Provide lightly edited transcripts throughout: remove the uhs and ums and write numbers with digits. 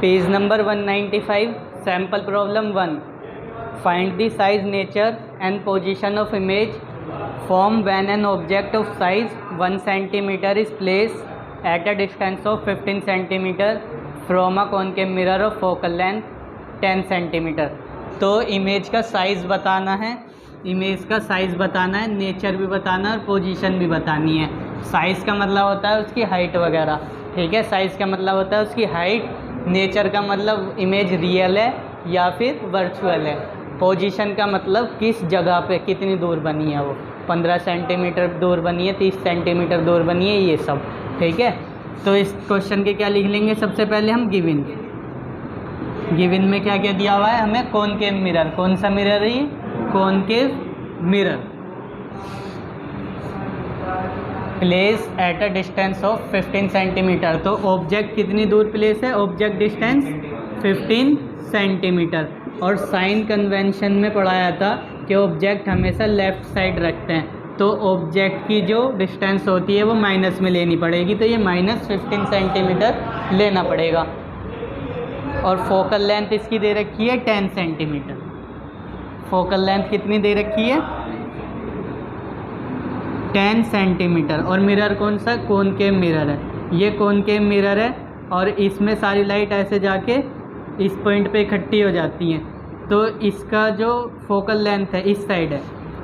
Page number 195, sample problem 1। Find the size, nature and position of image form when an object of size 1 centimetre is placed at a distance of 15 centimetre from a concave mirror of focal length 10 centimetre. तो image का size बताना है, nature भी बताना है और position भी बतानी है। साइज़ का मतलब होता है उसकी हाइट वगैरह, ठीक है। साइज़ का मतलब होता है उसकी हाइट, नेचर का मतलब इमेज रियल है या फिर वर्चुअल है, पोजीशन का मतलब किस जगह पे कितनी दूर बनी है, वो 15 सेंटीमीटर दूर बनी है, 30 सेंटीमीटर दूर बनी है, ये सब, ठीक है। तो इस क्वेश्चन के क्या लिख लेंगे, सबसे पहले हम गिवन में क्या क्या दिया हुआ है हमें, कॉनकेव मिरर। कौन सा मिरर है ये, concave mirror. Place at a distance of 15 centimetre. तो ऑब्जेक्ट कितनी दूर प्लेस है, ऑब्जेक्ट डिस्टेंस 15 सेंटीमीटर। और साइन कन्वेंशन में पढ़ाया था कि ऑब्जेक्ट हमेशा लेफ़्ट साइड रखते हैं, तो ऑब्जेक्ट की जो डिस्टेंस होती है वो माइनस में लेनी पड़ेगी, तो ये -15 सेंटीमीटर लेना पड़ेगा। और फोकल लेंथ इसकी दे रखी है 10 सेंटीमीटर। फोकल लेंथ कितनी दे रखी है, 10 सेंटीमीटर। और मिरर कौन सा, कॉनकेव मिरर है, ये कॉनकेव मिरर है। और इसमें सारी लाइट ऐसे जाके इस पॉइंट पे इकट्ठी हो जाती हैं, तो इसका जो फोकल लेंथ है इस साइड है,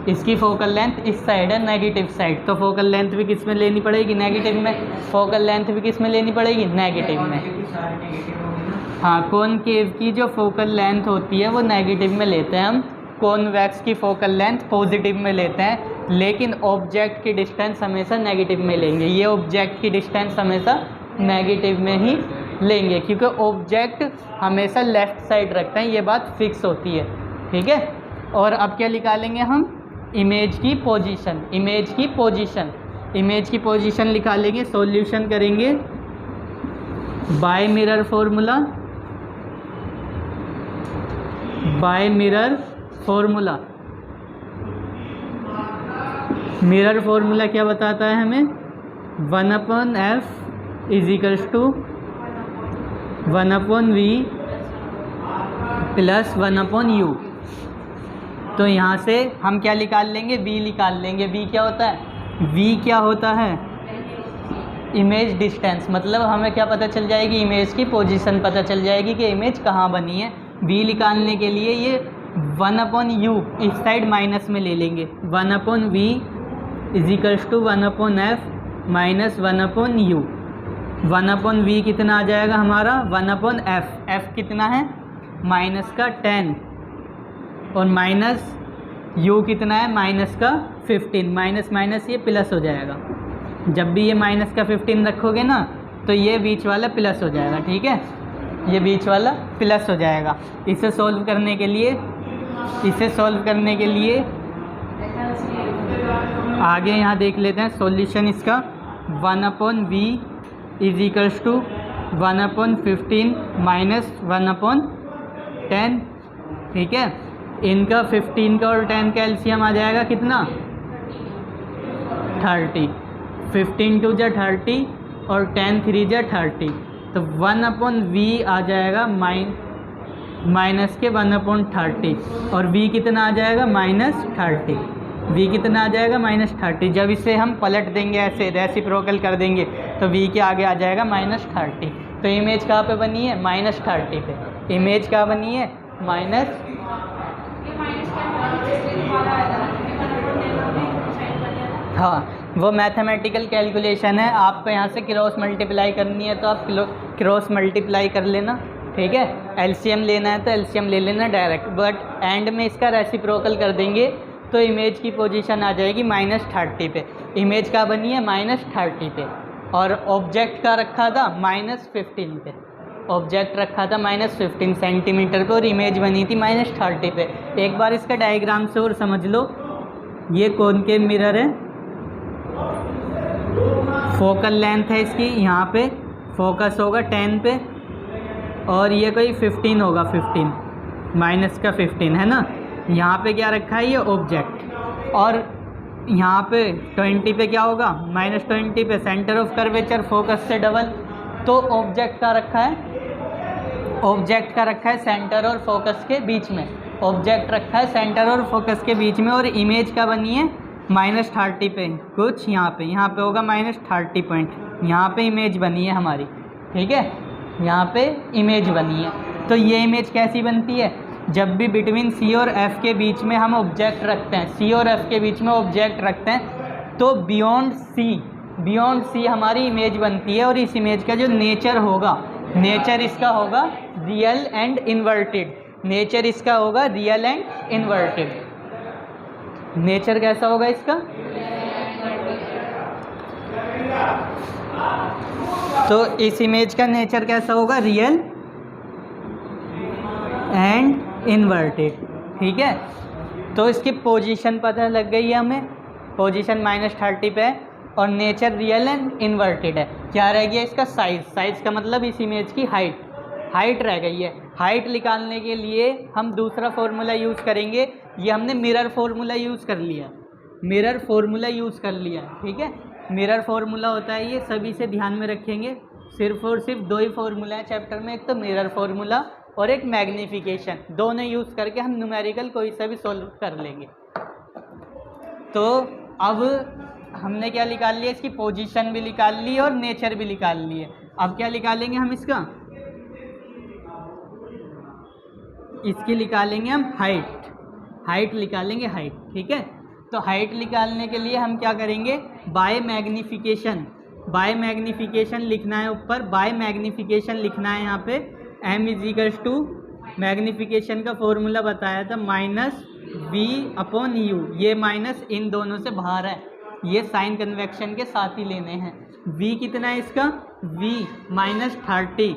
इसकी फोकल लेंथ इस साइड है, नेगेटिव साइड। तो फोकल लेंथ भी किस में लेनी पड़ेगी, नेगेटिव में। फोकल लेंथ भी किस में लेनी पड़ेगी, नेगेटिव में। हाँ, कॉनकेव की जो फोकल लेंथ होती है वो नेगेटिव में लेते हैं हम, कॉन्वेक्स की फोकल लेंथ पॉजिटिव में लेते हैं, लेकिन ऑब्जेक्ट की डिस्टेंस हमेशा नेगेटिव में लेंगे। ये ऑब्जेक्ट की डिस्टेंस हमेशा नेगेटिव में ही लेंगे, क्योंकि ऑब्जेक्ट हमेशा लेफ़्ट साइड रखते हैं, ये बात फिक्स होती है, ठीक है। और अब क्या निकालेंगे हम, इमेज की पोजीशन। इमेज की पोजीशन निकालेंगे, सॉल्यूशन करेंगे by mirror formula. Mirror formula क्या बताता है हमें, 1/f = 1/v + 1/u। तो यहाँ से हम क्या निकाल लेंगे, v निकाल लेंगे। v क्या होता है, इमेज डिस्टेंस। मतलब हमें क्या पता चल जाएगी, इमेज की पोजीशन पता चल जाएगी कि इमेज कहाँ बनी है। v निकालने के लिए ये 1/u इस साइड माइनस में ले लेंगे, 1/v = 1/f - 1/u। 1/v कितना आ जाएगा हमारा, 1/f। f कितना है, -10, और -u कितना है, -15। माइनस ये प्लस हो जाएगा। जब भी ये -15 रखोगे ना, तो ये बीच वाला प्लस हो जाएगा, ठीक है, ये बीच वाला प्लस हो जाएगा। इसे सॉल्व करने के लिए आगे यहाँ देख लेते हैं सॉल्यूशन इसका। 1/v = 1/15 - 1/10, ठीक है। इनका 15 का और 10 का एलसीएम आ जाएगा कितना, 30। 15 2 = 30 और 10 3 = 30। तो 1/v आ जाएगा -1/30, और v कितना आ जाएगा, -30। v कितना आ जाएगा, -30। जब इसे हम पलट देंगे, ऐसे रेसिप्रोकल कर देंगे, तो v के आगे आ जाएगा -30। तो इमेज कहाँ पे बनी है, -30 पे। इमेज कहाँ बनी है, हाँ, वो मैथमेटिकल कैलकुलेशन है। आपको यहाँ से क्रॉस मल्टीप्लाई करनी है तो आप क्रॉस मल्टीप्लाई कर लेना, ठीक है। एलसीएम लेना है तो एलसीएम ले लेना डायरेक्ट, बट एंड में इसका रेसिप्रोकल कर देंगे तो इमेज की पोजीशन आ जाएगी -30 पे। इमेज का बनी है -30 पे, और ऑब्जेक्ट का रखा था -15 पे। ऑब्जेक्ट रखा था -15 सेंटीमीटर पे, और इमेज बनी थी -30 पे। एक बार इसका डायग्राम से और समझ लो। ये कॉनकेव मिरर है, फोकल लेंथ है इसकी, यहाँ पे फोकस होगा 10 पे, और ये कोई 15 होगा, 15 -15 है ना। यहाँ पे क्या रखा है, ये ऑब्जेक्ट, और यहाँ पे 20 पे क्या होगा, -20 पे सेंटर ऑफ कर्वेचर, फोकस से डबल। तो ऑब्जेक्ट का रखा है, ऑब्जेक्ट का रखा है सेंटर और फोकस के बीच में, ऑब्जेक्ट रखा है सेंटर और फोकस के बीच में, और इमेज का बनी है -30 पे, कुछ यहाँ पे होगा -30 पॉइंट, यहाँ पे इमेज बनी है हमारी, ठीक है, यहाँ पे इमेज बनी है। तो ये इमेज कैसी बनती है, जब भी बिटवीन सी और एफ के बीच में हम ऑब्जेक्ट रखते हैं, सी और एफ के बीच में ऑब्जेक्ट रखते हैं, तो बियॉन्ड सी हमारी इमेज बनती है। और इस इमेज का जो नेचर होगा, नेचर इसका होगा रियल एंड इन्वर्टेड, नेचर इसका होगा रियल एंड इन्वर्टेड। नेचर कैसा होगा इसका, तो इस इमेज का नेचर कैसा होगा, रियल एंड इन्वर्टेड, ठीक है। तो इसकी पोजीशन पता लग गई है हमें, पोजीशन -30 पे है, और नेचर रियल एंड इन्वर्टेड है। क्या रह गया इसका साइज़, साइज़ का मतलब इस इमेज की हाइट रह गई है। हाइट निकालने के लिए हम दूसरा फॉर्मूला यूज़ करेंगे, ये हमने मिरर फार्मूला यूज़ कर लिया, मिरर फार्मूला यूज़ कर लिया, ठीक है। मिरर फार्मूला होता है ये, सभी से ध्यान में रखेंगे, सिर्फ और सिर्फ 2 ही फार्मूला है चैप्टर में, एक तो मिरर फार्मूला और एक मैग्नीफिकेशन, दोनों यूज़ करके हम न्यूमेरिकल कोई सा भी सॉल्व कर लेंगे। तो अब हमने क्या निकाल लिया, इसकी पोजीशन भी निकाल ली और नेचर भी निकाल लिए। अब क्या निकालेंगे हम इसकी निकालेंगे हम हाइट निकालेंगे, हाइट, ठीक है। तो हाइट निकालने के लिए हम क्या करेंगे, बाय मैग्नीफिकेशन लिखना है ऊपर, बाय मैग्नीफिकेशन लिखना है यहाँ पे, m = मैग्नीफिकेशन का फॉर्मूला बताया था -v/u, ये माइनस इन दोनों से बाहर है, ये साइन कन्वेक्शन के साथ ही लेने हैं। v कितना है इसका, v -30,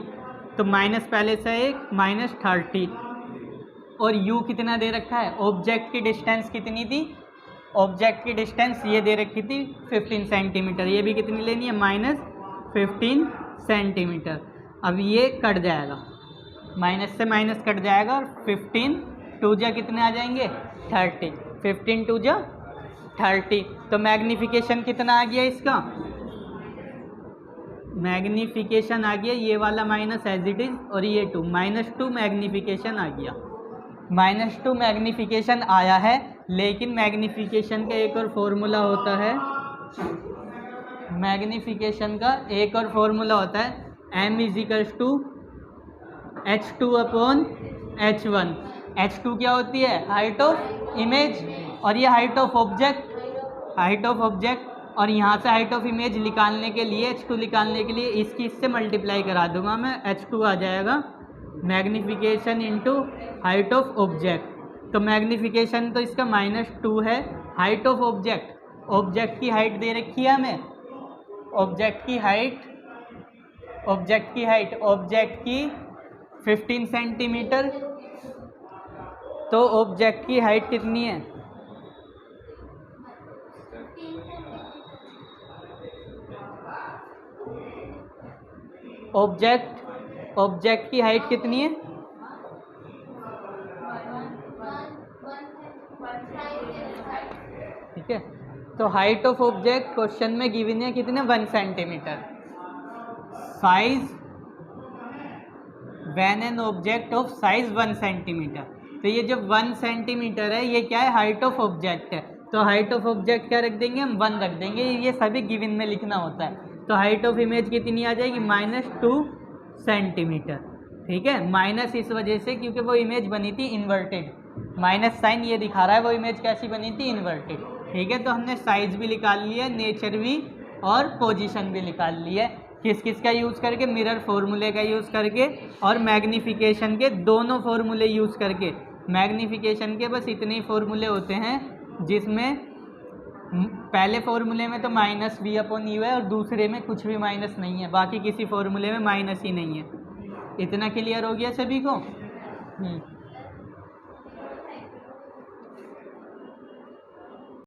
तो माइनस पहले से एक -30, और u कितना दे रखा है, ऑब्जेक्ट की डिस्टेंस कितनी थी, ऑब्जेक्ट की डिस्टेंस ये दे रखी थी 15 सेंटीमीटर, ये भी कितनी लेनी है, -15 सेंटीमीटर। अब ये कट जाएगा, माइनस से माइनस कट जाएगा, और 15 2 जा कितने आ जाएंगे, 30, 15 2 जा 30। तो मैग्नीफिकेशन कितना आ गया इसका, मैग्नीफिकेशन आ गया ये वाला माइनस एज इट इज़, और ये 2 -2 मैग्नीफिकेशन आ गया, -2 मैग्नीफिकेशन आया है। लेकिन मैग्नीफिकेशन का एक और फॉर्मूला होता है, मैग्नीफिकेशन का एक और फॉर्मूला होता है, m = h2/h1। h2 क्या होती है, हाइट ऑफ इमेज, और ये हाइट ऑफ ऑब्जेक्ट, और यहाँ से हाइट ऑफ इमेज निकालने के लिए, h2 निकालने के लिए इससे मल्टीप्लाई करा दूंगा मैं, h2 आ जाएगा magnification into height of object. तो मैग्नीफिकेशन तो इसका -2 है, हाइट ऑफ ऑब्जेक्ट की हाइट दे रखी है हमें, ऑब्जेक्ट की हाइट 15 सेंटीमीटर। तो ऑब्जेक्ट की हाइट कितनी है, ऑब्जेक्ट की हाइट कितनी है, ठीक है। तो हाइट ऑफ ऑब्जेक्ट क्वेश्चन में गिवन है कितने, 1 centimetre. Size when an object of size 1 centimetre, तो ये जो 1 सेंटीमीटर है ये क्या है, हाइट ऑफ ऑब्जेक्ट है। तो हाइट ऑफ ऑब्जेक्ट क्या रख देंगे हम, 1 रख देंगे, ये सभी गिवन में लिखना होता है। तो हाइट ऑफ इमेज कितनी आ जाएगी, -2 सेंटीमीटर, ठीक है। माइनस इस वजह से क्योंकि वो इमेज बनी थी इन्वर्टेड, माइनस साइन ये दिखा रहा है वो इमेज कैसी बनी थी, इन्वर्टेड, ठीक है। तो हमने साइज भी निकाल लिया, नेचर भी और पोजीशन भी निकाल ली है, किस का यूज़ करके, मिरर फार्मूले का यूज़ करके और मैग्नीफिकेशन के दोनों फार्मूले यूज़ करके। मैग्नीफिकेशन के बस इतने ही फार्मूले होते हैं जिसमें पहले फार्मूले में तो -v/u है और दूसरे में कुछ भी माइनस नहीं है, बाकी किसी फार्मूले में माइनस ही नहीं है। इतना क्लियर हो गया सभी को।